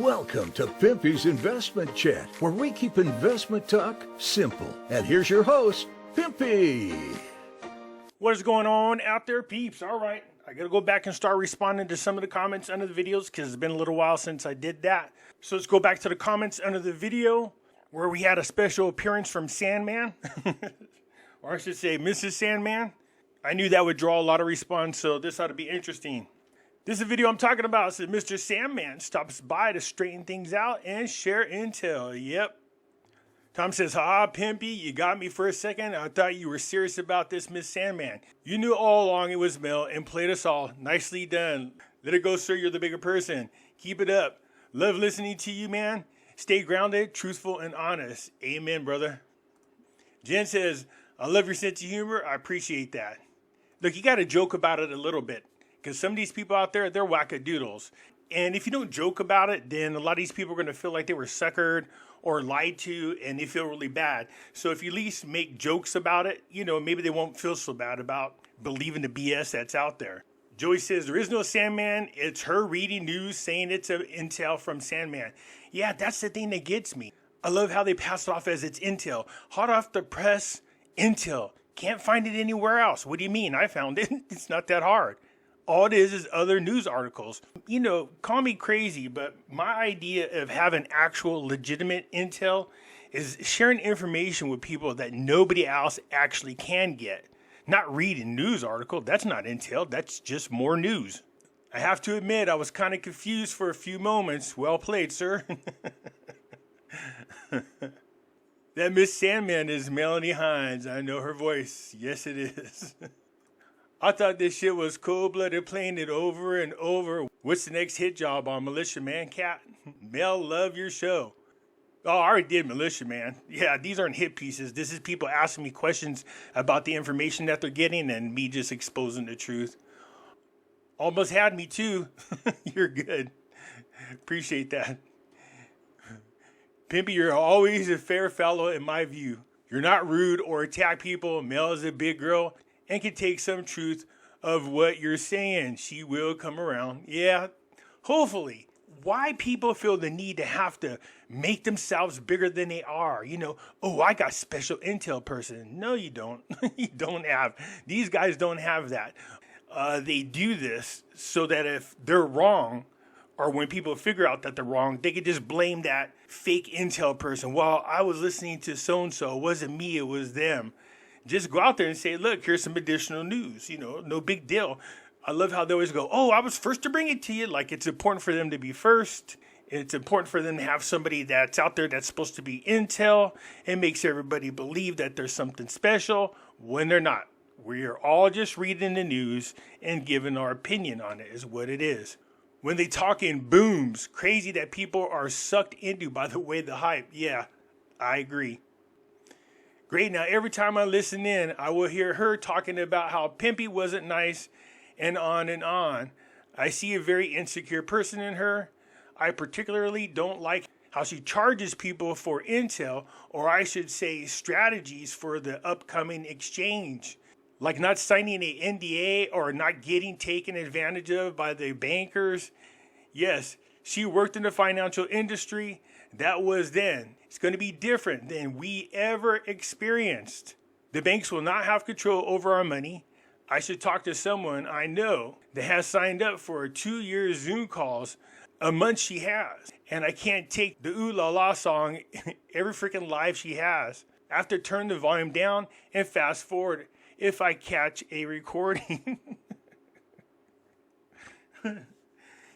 Welcome to Pimpy's Investment Chat, where we keep investment talk simple. And here's your host, Pimpy. What is going on out there, peeps? All right, I gotta go back and start responding to some of the comments under the videos because it's been a little while since I did that. So let's go back to the comments under the video where we had a special appearance from Sandman, or I should say Mrs. Sandman. I knew that would draw a lot of response, so this ought to be interesting. This is a video I'm talking about. It says Mr. Sandman stops by to straighten things out and share intel. Yep. Tom says, ha, Pimpy, you got me for a second. I thought you were serious about this, Miss Sandman. You knew all along it was Mel and played us all. Nicely done. Let it go, sir. You're the bigger person. Keep it up. Love listening to you, man. Stay grounded, truthful, and honest. Amen, brother. Jen says, I love your sense of humor. I appreciate that. Look, you got to joke about it a little bit. Because some of these people out there, they're wackadoodles. And if you don't joke about it, then a lot of these people are going to feel like they were suckered or lied to, and they feel really bad. So if you at least make jokes about it, you know, maybe they won't feel so bad about believing the BS that's out there. Joey says, there is no Sandman. It's her reading news saying it's an intel from Sandman. Yeah, that's the thing that gets me. I love how they pass it off as it's intel. Hot off the press, intel. Can't find it anywhere else. What do you mean? I found it. It's not that hard. All it is other news articles. You know, call me crazy, but my idea of having actual legitimate intel is sharing information with people that nobody else actually can get. Not read a news article. That's not intel. That's just more news. I have to admit, I was kind of confused for a few moments. Well played, sir. That Miss Sandman is Melanie Hines. I know her voice. Yes, it is. I thought this shit was cold-blooded, playing it over and over. What's the next hit job on Militia Man Cat? Mel, love your show. Oh, I already did Militia Man. Yeah, these aren't hit pieces. This is people asking me questions about the information that they're getting and me just exposing the truth. Almost had me too. You're good. Appreciate that. Pimpy, you're always a fair fellow in my view. You're not rude or attack people. Mel is a big girl and can take some truth of what you're saying. She will come around. Yeah, hopefully. Why people feel the need to have to make themselves bigger than they are. You know, oh, I got special intel person. No, you don't. You don't have. These guys don't have that. They do this so that if they're wrong, or when people figure out that they're wrong, they can just blame that fake intel person. Well, I was listening to so-and-so. It wasn't me, it was them. Just go out there and say, look, here's some additional news. You know, no big deal. I love how they always go, oh, I was first to bring it to you. Like, it's important for them to be first. It's important for them to have somebody that's out there that's supposed to be intel. It makes everybody believe that there's something special when they're not. We are all just reading the news and giving our opinion on it is what it is. When they talk in booms, crazy that people are sucked into by the way the hype. Yeah, I agree. Great. Now, every time I listen in, I will hear her talking about how Pimpy wasn't nice and on and on. I see a very insecure person in her. I particularly don't like how she charges people for intel, or I should say strategies for the upcoming exchange. Like not signing a NDA or not getting taken advantage of by the bankers. Yes, she worked in the financial industry. That was then. It's going to be different than we ever experienced. The banks will not have control over our money. I should talk to someone I know that has signed up for 2-year Zoom calls. A month she has. And I can't take the Ooh La La song every freaking live she has. I have to turn the volume down and fast forward if I catch a recording.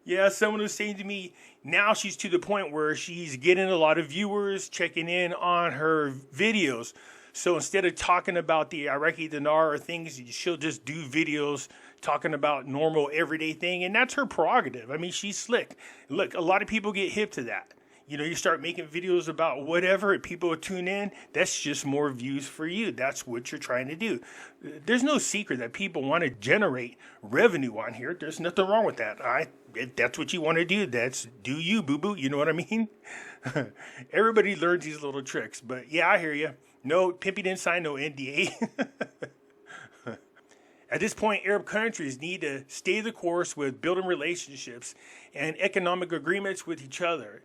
Yeah, someone was saying to me, now she's to the point where she's getting a lot of viewers checking in on her videos. So instead of talking about the Iraqi dinar or things, she'll just do videos talking about normal everyday thing. And that's her prerogative. I mean, she's slick. Look, a lot of people get hip to that. You know, you start making videos about whatever and people will tune in. That's just more views for you. That's what you're trying to do. There's no secret that people want to generate revenue on here. There's nothing wrong with that. If that's what you want to do, that's do you, boo-boo. You know what I mean? Everybody learns these little tricks. But yeah, I hear you. No, Pimpy didn't sign no NDA. At this point, Arab countries need to stay the course with building relationships and economic agreements with each other.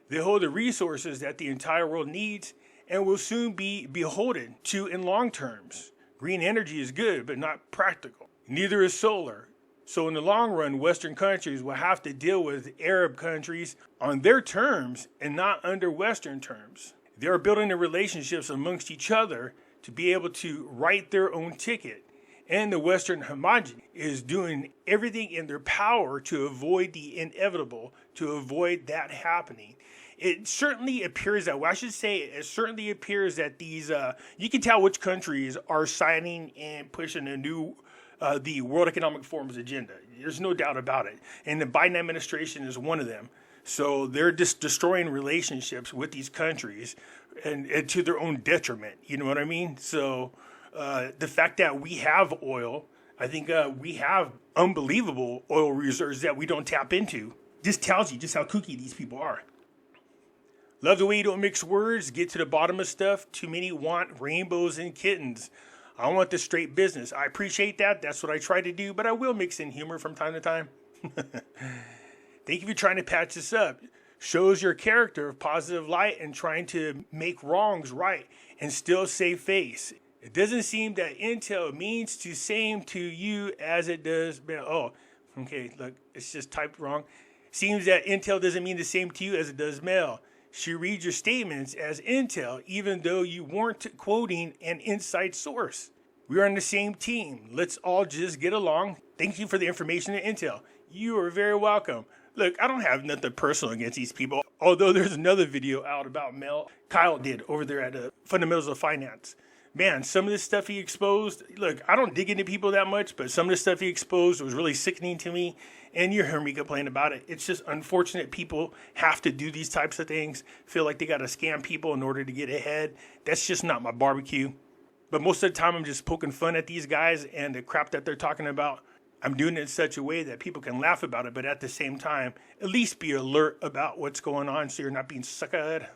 They hold the resources that the entire world needs and will soon be beholden to in long terms. Green energy is good, but not practical. Neither is solar. So in the long run, Western countries will have to deal with Arab countries on their terms and not under Western terms. They are building the relationships amongst each other to be able to write their own ticket. And the Western homogeny is doing everything in their power to avoid the inevitable, to avoid that happening. It certainly appears that, well, I should say, it certainly appears that these, you can tell which countries are signing and pushing the World Economic Forum's agenda. There's no doubt about it. And the Biden administration is one of them. So they're just destroying relationships with these countries and to their own detriment. You know what I mean? So the fact that we have oil, I think we have unbelievable oil reserves that we don't tap into. This tells you just how kooky these people are. Love the way you don't mix words, get to the bottom of stuff. Too many want rainbows and kittens. I want the straight business. I appreciate that. That's what I try to do, but I will mix in humor from time to time. Thank you for trying to patch this up. Shows your character of positive light and trying to make wrongs right and still save face. It doesn't seem that intel means the same to you as it does. Oh, okay, look, it's just typed wrong. Seems that intel doesn't mean the same to you as it does mail. She reads your statements as intel, even though you weren't quoting an inside source. We are on the same team. Let's all just get along. Thank you for the information and intel. You are very welcome. Look, I don't have nothing personal against these people, although there's another video out about Mel Kyle did over there at Fundamentals of Finance. Man, some of this stuff he exposed, look, I don't dig into people that much, but some of the stuff he exposed was really sickening to me, and you hear me complain about it. It's just unfortunate people have to do these types of things, feel like they got to scam people in order to get ahead. That's just not my barbecue. But most of the time, I'm just poking fun at these guys and the crap that they're talking about. I'm doing it in such a way that people can laugh about it, but at the same time, at least be alert about what's going on so you're not being suckered.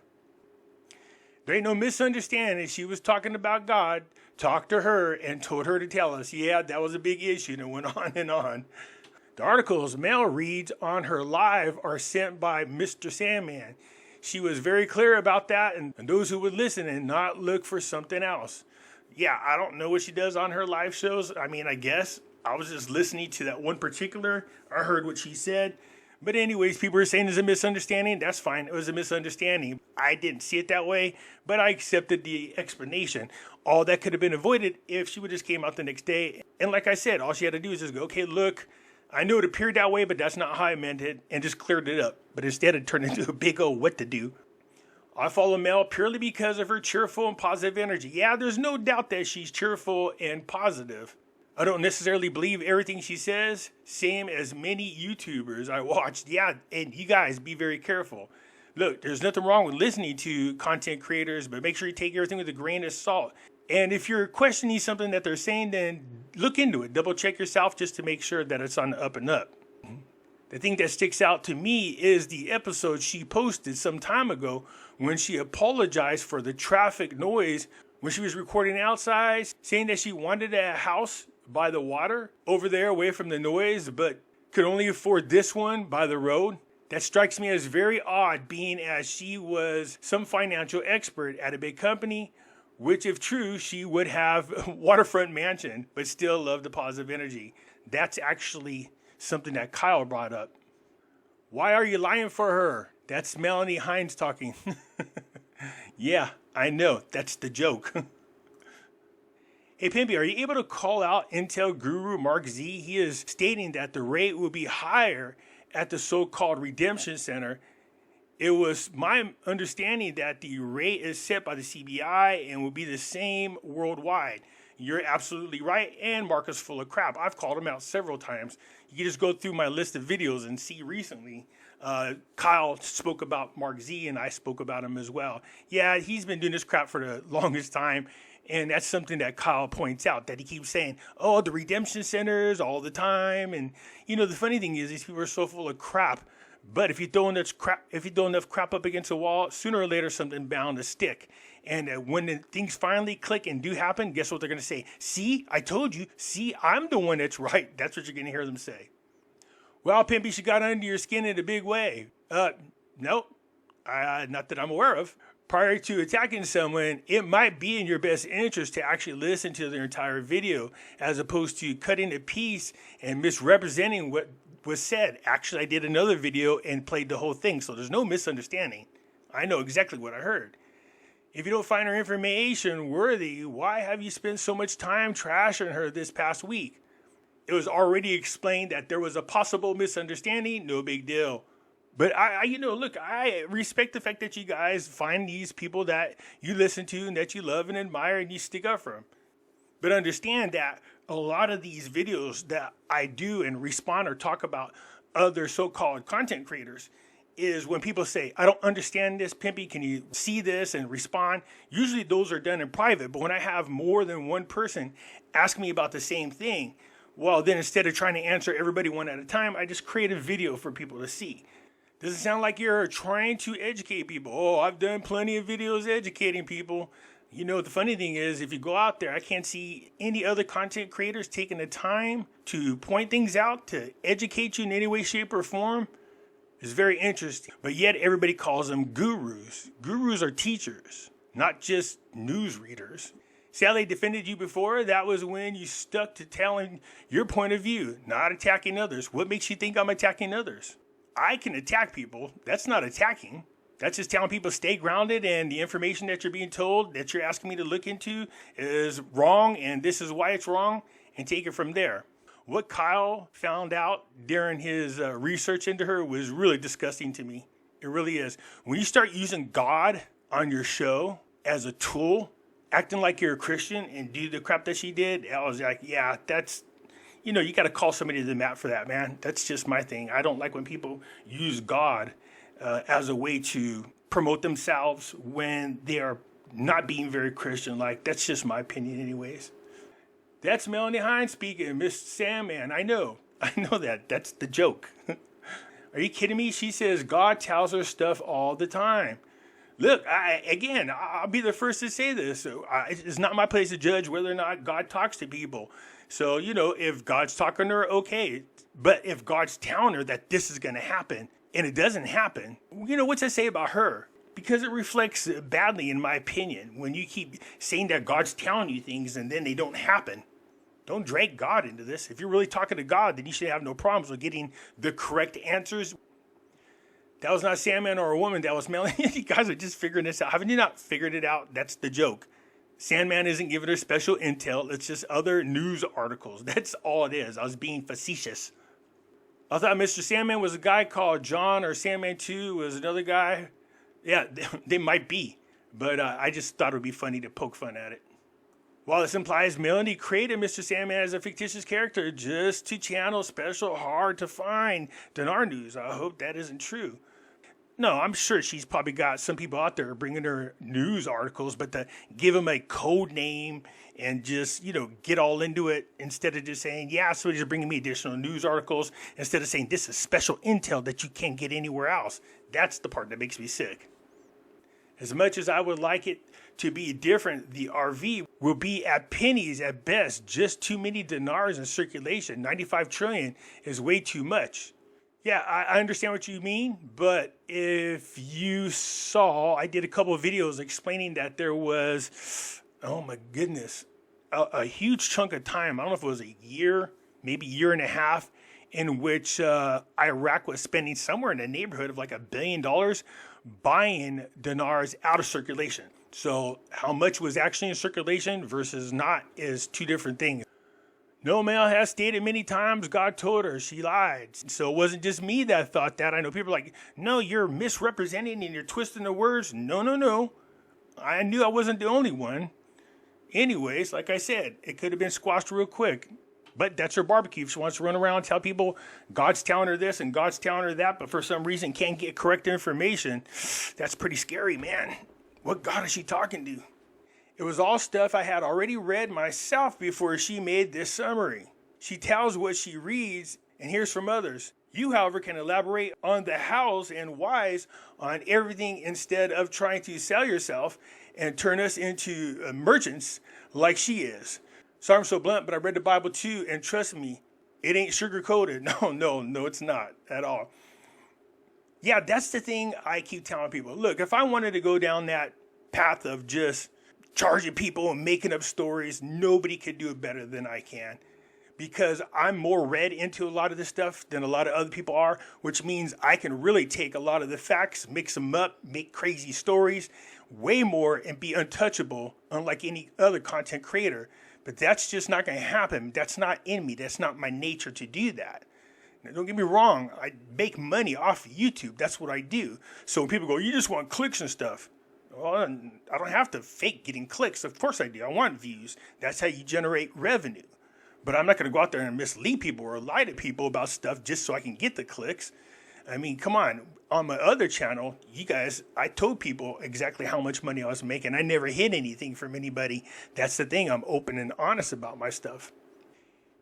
There ain't no misunderstanding. She was talking about God, talked to her, and told her to tell us. Yeah, that was a big issue, and it went on and on. The articles Mel reads on her live are sent by Mr. Sandman. She was very clear about that, and those who would listen and not look for something else. Yeah, I don't know what she does on her live shows. I mean, I guess I was just listening to that one particular. I heard what she said. But anyways, people were saying it's a misunderstanding. That's fine. It was a misunderstanding. I didn't see it that way, but I accepted the explanation. All that could have been avoided if she would just came out the next day. And like I said, all she had to do is just go, okay, look, I know it appeared that way, but that's not how I meant it, and just cleared it up. But instead it turned into a big old what to do. I follow Mel purely because of her cheerful and positive energy. Yeah, there's no doubt that she's cheerful and positive. I don't necessarily believe everything she says, same as many YouTubers I watched. Yeah, and you guys be very careful. Look, there's nothing wrong with listening to content creators, but make sure you take everything with a grain of salt. And if you're questioning something that they're saying, then look into it. Double check yourself just to make sure that it's on the up and up. The thing that sticks out to me is the episode she posted some time ago when she apologized for the traffic noise when she was recording outside, saying that she wanted a house by the water over there away from the noise, but could only afford this one by the road. That strikes me as very odd, being as she was some financial expert at a big company, which if true, she would have a waterfront mansion, but still love the positive energy. That's actually something that Kyle brought up. Why are you lying for her? That's Melanie Hines talking. Yeah, I know. That's the joke. Hey, Pimpy, are you able to call out Intel guru Mark Z? He is stating that the rate will be higher at the so-called redemption center. It was my understanding that the rate is set by the CBI and will be the same worldwide. You're absolutely right, and Mark is full of crap. I've called him out several times. You can just go through my list of videos and see recently. Kyle spoke about Mark Z, and I spoke about him as well. Yeah, he's been doing this crap for the longest time. And that's something that Kyle points out, that he keeps saying, oh, the redemption centers all the time. And, you know, the funny thing is these people are so full of crap. But if you throw enough crap up against a wall, sooner or later something bound to stick. And when the things finally click and do happen, guess what they're going to say? See, I told you. See, I'm the one that's right. That's what you're going to hear them say. Well, Pimpy, she got under your skin in a big way. Nope. Not that I'm aware of. Prior to attacking someone, it might be in your best interest to actually listen to their entire video as opposed to cutting a piece and misrepresenting what was said. Actually, I did another video and played the whole thing, so there's no misunderstanding. I know exactly what I heard. If you don't find her information worthy, why have you spent so much time trashing her this past week? It was already explained that there was a possible misunderstanding, no big deal. But I respect the fact that you guys find these people that you listen to and that you love and admire and you stick up for them. But understand that a lot of these videos that I do and respond or talk about other so-called content creators is when people say, I don't understand this, Pimpy, can you see this and respond? Usually those are done in private, but when I have more than one person ask me about the same thing, well, then instead of trying to answer everybody one at a time, I just create a video for people to see. Does it sound like you're trying to educate people? Oh, I've done plenty of videos educating people. You know, the funny thing is, if you go out there, I can't see any other content creators taking the time to point things out, to educate you in any way, shape, or form. It's very interesting. But yet everybody calls them gurus. Gurus are teachers, not just news readers. See how they defended you before? That was when you stuck to telling your point of view, not attacking others. What makes you think I'm attacking others? I can attack people. That's not attacking. That's just telling people stay grounded and the information that you're being told that you're asking me to look into is wrong and this is why it's wrong, and take it from there. What Kyle found out during his research into her was really disgusting to me. It really is. When you start using God on your show as a tool, acting like you're a Christian and do the crap that she did, I was like, yeah, that's... You know, you got to call somebody to the mat for that, man. That's just my thing. I don't like when people use God as a way to promote themselves when they are not being very Christian-like. That's just my opinion anyways. That's Melanie Hines speaking, Miss Sandman. I know that. That's the joke. Are you kidding me? She says God tells her stuff all the time. Look, I'll be the first to say this. It's not my place to judge whether or not God talks to people. So, you know, if God's talking to her, okay. But if God's telling her that this is going to happen and it doesn't happen, you know, what's that say about her? Because it reflects badly, in my opinion, when you keep saying that God's telling you things and then they don't happen. Don't drag God into this. If you're really talking to God, then you should have no problems with getting the correct answers. That was not Sandman or a woman. That was Melanie. You guys are just figuring this out. Haven't you not figured it out? That's the joke. Sandman isn't giving her special intel. It's just other news articles. That's all it is. I was being facetious. I thought Mr. Sandman was a guy called John, or Sandman 2 was another guy. Yeah, they might be. But I just thought it would be funny to poke fun at it. While this implies Melanie created Mr. Sandman as a fictitious character just to channel special hard to find dinar news, I hope that isn't true. No, I'm sure she's probably got some people out there bringing her news articles, but to give them a code name and just, you know, get all into it instead of just saying, yeah, so just bringing me additional news articles, instead of saying this is special intel that you can't get anywhere else. That's the part that makes me sick. As much as I would like it to be different, the RV will be at pennies at best, just too many dinars in circulation. 95 trillion is way too much. Yeah, I understand what you mean, but if you saw, I did a couple of videos explaining that there was, oh my goodness, a huge chunk of time, I don't know if it was a year, maybe year and a half, in which Iraq was spending somewhere in the neighborhood of like $1 billion buying dinars out of circulation. So how much was actually in circulation versus not is two different things. No male has stated many times God told her she lied. So it wasn't just me that thought that. I know people are like, no, you're misrepresenting and you're twisting the words. No. I knew I wasn't the only one. Anyways, like I said, it could have been squashed real quick. But that's her barbecue. If she wants to run around and tell people God's telling her this and God's telling her that, but for some reason can't get correct information, that's pretty scary, man. What God is she talking to? It was all stuff I had already read myself before she made this summary. She tells what she reads and hears from others. You, however, can elaborate on the hows and whys on everything instead of trying to sell yourself and turn us into merchants like she is. Sorry I'm so blunt, but I read the Bible too, and trust me, it ain't sugar-coated. No, it's not at all. Yeah, that's the thing I keep telling people. Look, if I wanted to go down that path of just charging people and making up stories, nobody could do it better than I can. Because I'm more read into a lot of this stuff than a lot of other people are, which means I can really take a lot of the facts, mix them up, make crazy stories, way more, and be untouchable, unlike any other content creator. But that's just not going to happen. That's not in me. That's not my nature to do that. Now, don't get me wrong. I make money off of YouTube. That's what I do. So when people go, you just want clicks and stuff. Well, I don't have to fake getting clicks. Of course I do. I want views. That's how you generate revenue. But I'm not going to go out there and mislead people or lie to people about stuff just so I can get the clicks. I mean, come on. On my other channel, you guys, I told people exactly how much money I was making. I never hid anything from anybody. That's the thing. I'm open and honest about my stuff.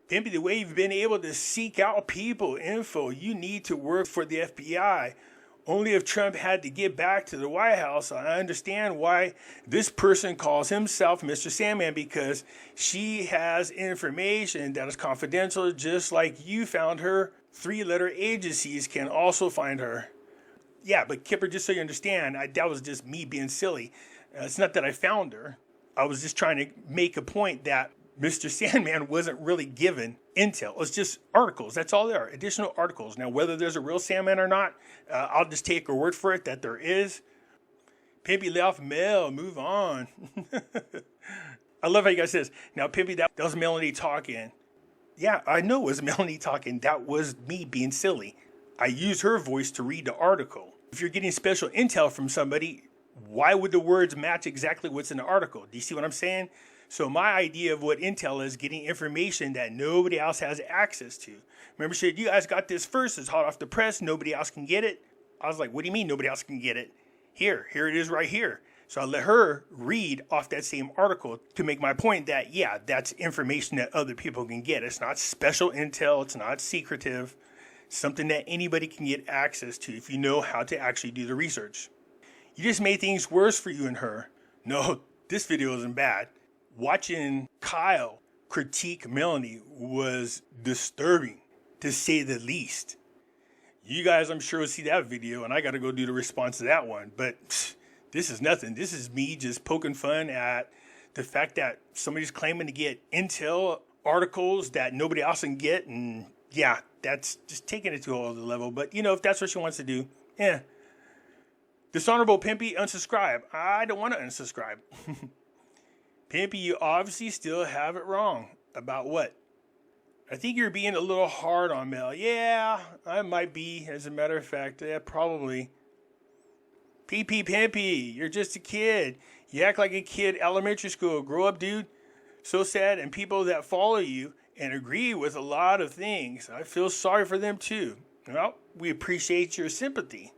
Pimpy, the way you've been able to seek out people, info, you need to work for the FBI. Only if Trump had to get back to the White House, I understand why this person calls himself Mr. Sandman, because she has information that is confidential, just like you found her. 3-letter agencies can also find her. Yeah, but Kipper, just so you understand, that was just me being silly. It's not that I found her. I was just trying to make a point that Mr. Sandman wasn't really given intel. It's just articles. That's all there are. Additional articles. Now, whether there's a real Sandman or not, I'll just take her word for it that there is. Pimpy left Mel. Move on. I love how you guys say this. Now, Pimpy, that was Melanie talking. Yeah, I know it was Melanie talking. That was me being silly. I used her voice to read the article. If you're getting special intel from somebody, why would the words match exactly what's in the article? Do you see what I'm saying? So my idea of what intel is, getting information that nobody else has access to. Remember, she said, you guys got this first. It's hot off the press. Nobody else can get it. I was like, what do you mean nobody else can get it? Here it is right here. So I let her read off that same article to make my point that, yeah, that's information that other people can get. It's not special intel. It's not secretive. Something that anybody can get access to if you know how to actually do the research. You just made things worse for you and her. No, this video isn't bad. Watching Kyle critique Melanie was disturbing, to say the least. You guys, I'm sure, will see that video, and I got to go do the response to that one. But this is nothing. This is me just poking fun at the fact that somebody's claiming to get intel articles that nobody else can get. And yeah, that's just taking it to a whole other level. But, you know, if that's what she wants to do, yeah. Dishonorable Pimpy, unsubscribe. I don't want to unsubscribe. Pimpy, you obviously still have it wrong. About what? I think you're being a little hard on Mel. Yeah, I might be, as a matter of fact. Yeah, probably. Pimpy, you're just a kid. You act like a kid elementary school. Grow up, dude. So sad. And people that follow you and agree with a lot of things, I feel sorry for them too. Well, we appreciate your sympathy.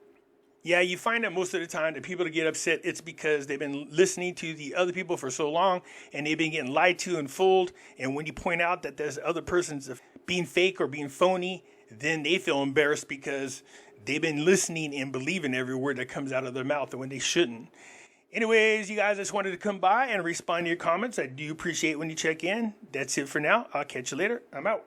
Yeah, you find that most of the time that people that get upset, it's because they've been listening to the other people for so long and they've been getting lied to and fooled. And when you point out that there's other persons being fake or being phony, then they feel embarrassed because they've been listening and believing every word that comes out of their mouth when they shouldn't. Anyways, you guys, I just wanted to come by and respond to your comments. I do appreciate when you check in. That's it for now. I'll catch you later. I'm out.